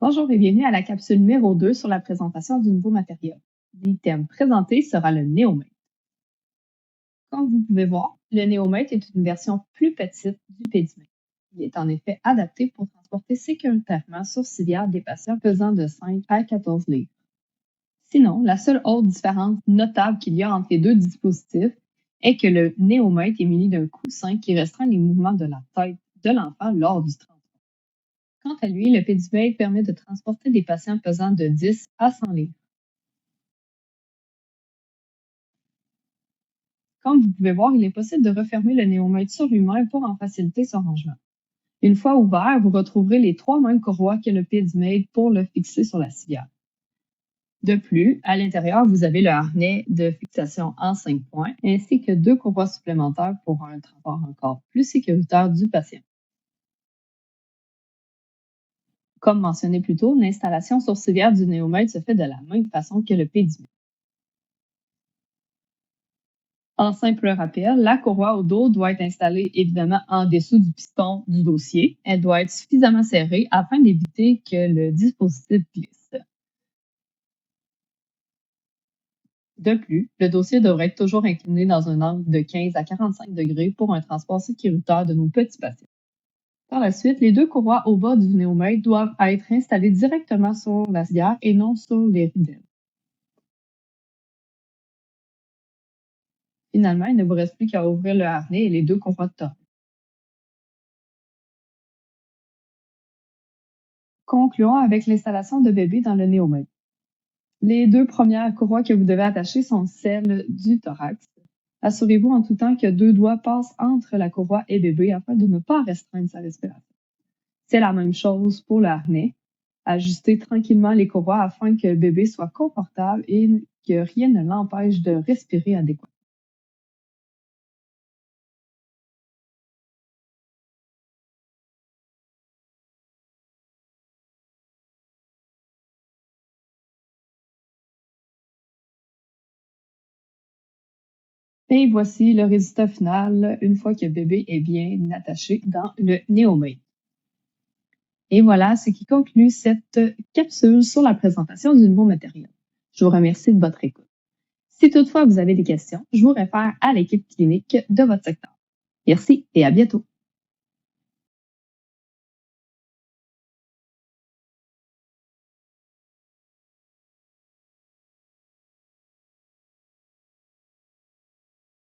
Bonjour et bienvenue à la capsule numéro 2 sur la présentation du nouveau matériel. L'item présenté sera le Neomate. Comme vous pouvez voir, le Neomate est une version plus petite du Pédimètre. Il est en effet adapté pour transporter sécuritairement sur civière des patients pesant de 5 à 14 livres. Sinon, la seule autre différence notable qu'il y a entre les deux dispositifs est que le Neomate est muni d'un coussin qui restreint les mouvements de la tête de l'enfant lors du transport. Quant à lui, le Pédimètre permet de transporter des patients pesant de 10 à 100 livres. Comme vous pouvez voir, il est possible de refermer le Neomate sur lui-même pour en faciliter son rangement. Une fois ouvert, vous retrouverez les 3 mêmes courroies que le Pédimètre pour le fixer sur la civière. De plus, à l'intérieur, vous avez le harnais de fixation en 5 points ainsi que 2 courroies supplémentaires pour un transport encore plus sécuritaire du patient. Comme mentionné plus tôt, l'installation sur civière du Neomate se fait de la même façon que le Pédimètre. En simple rappel, la courroie au dos doit être installée évidemment en dessous du piston du dossier. Elle doit être suffisamment serrée afin d'éviter que le dispositif glisse. De plus, le dossier devrait être toujours incliné dans un angle de 15 à 45 degrés pour un transport sécuritaire de nos petits patients. Par la suite, les 2 courroies au bas du Neomate doivent être installées directement sur la civière et non sur les ridelles. Finalement, il ne vous reste plus qu'à ouvrir le harnais et les 2 courroies de torque. Concluons avec l'installation de bébé dans le Neomate. Les 2 premières courroies que vous devez attacher sont celles du thorax. Assurez-vous en tout temps que 2 doigts passent entre la courroie et bébé afin de ne pas restreindre sa respiration. C'est la même chose pour le harnais. Ajustez tranquillement les courroies afin que le bébé soit confortable et que rien ne l'empêche de respirer adéquatement. Et voici le résultat final une fois que bébé est bien attaché dans le Neomate. Et voilà ce qui conclut cette capsule sur la présentation du nouveau matériel. Je vous remercie de votre écoute. Si toutefois vous avez des questions, je vous réfère à l'équipe clinique de votre secteur. Merci et à bientôt.